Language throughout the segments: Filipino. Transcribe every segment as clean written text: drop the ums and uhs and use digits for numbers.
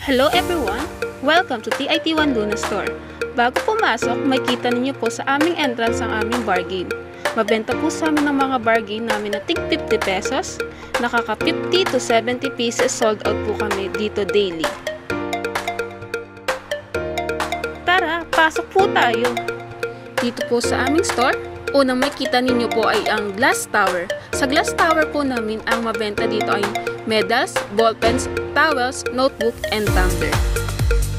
Hello everyone! Welcome to TIT1 Luna Store. Bago pumasok, makita ninyo po sa aming entrance ang aming bargain. Mabenta po sa amin ng mga bargain namin na tig 50 pesos. Nakaka 50 to 70 pieces sold out po kami dito daily. Tara, pasok po tayo! Dito po sa aming store, unang makita ninyo po ay ang glass tower. Sa glass tower po namin, ang mabenta dito ay medals, ballpens, towels, notebook, and tumbler.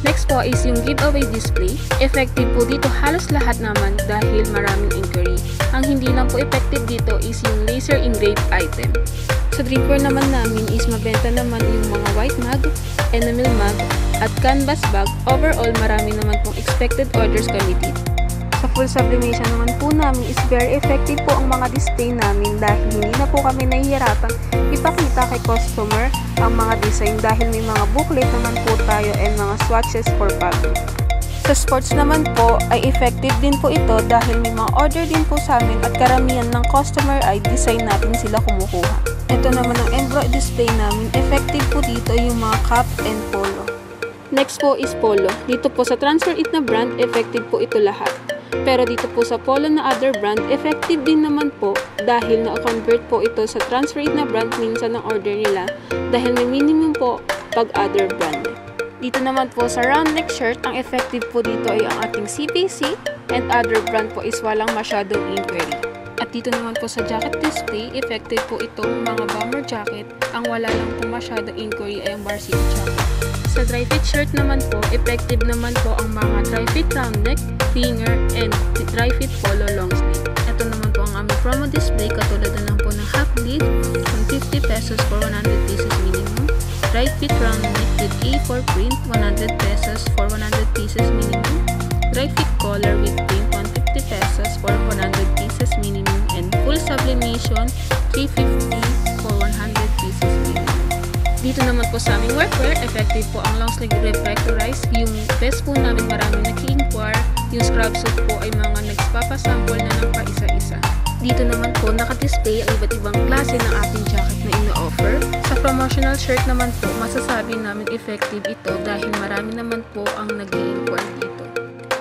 Next po is yung giveaway display. Effective po dito halos lahat naman dahil maraming inquiry. Ang hindi lang po effective dito is yung laser engraved item. Sa drinkware naman namin is mabenta naman yung mga white mug, enamel mug, at canvas bag. Overall, marami naman pong expected orders kami dito. Sa full sublimation naman po namin is very effective po ang mga display namin dahil hindi na po kami nahihirapan ipakita kay customer ang mga design dahil may mga booklet naman po tayo and mga swatches for fabric. Sa sports naman po ay effective din po ito dahil may mga order din po sa amin at karamihan ng customer ay design natin sila kumukuha. Ito naman ang embroidery display namin. Effective po dito yung mga cap and polo. Next po is polo. Dito po sa Transfer It na brand, effective po ito lahat. Pero dito po sa polo na other brand, effective din naman po dahil na-convert po ito sa Transfer It na brand minsan ng order nila dahil may minimum po pag other brand. Dito naman po sa round neck shirt, ang effective po dito ay ang ating CPC and other brand po is walang masyadong inquiry. At dito naman po sa jacket display, effective po itong mga bomber jacket. Ang wala lang po masyadong inquiry ay ang varsity jacket. Sa dry fit shirt naman po, effective naman po ang mga dry fit round neck, finger, and dry fit polo long sleeve. Ito naman po ang aming promo display, katulad na lang po ng half sleeve from 50 pesos for 100 pieces minimum. Dry fit round neck with A4 print, 100 pesos for 100 pieces minimum. Dry fit collar with print, 150 pesos for 100 pieces minimum. And full sublimation, 350 for 100 pieces minimum. Dito naman po sa aming workwear, effective po ang long sleeve reflectorized. Yung vest po namin maraming nag-inquire. Yung scrub suit po ay mga nagpapasample na ng paisa-isa. Dito naman po naka-display ang iba't ibang klase ng ating jacket na ino-offer. Sa promotional shirt naman po, masasabi namin effective ito dahil marami naman po ang nag-inquire dito.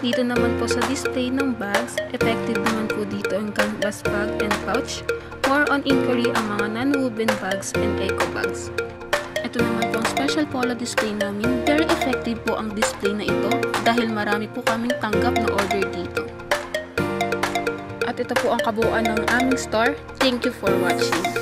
Dito naman po sa display ng bags, effective naman po dito ang canvas bag and pouch. More on inquiry ang mga non-woven bags and eco bags. Ito naman po ang special polo display namin. Very effective po ang display na ito dahil marami po kaming tanggap na order dito. At ito po ang kabuuan ng aming store. Thank you for watching.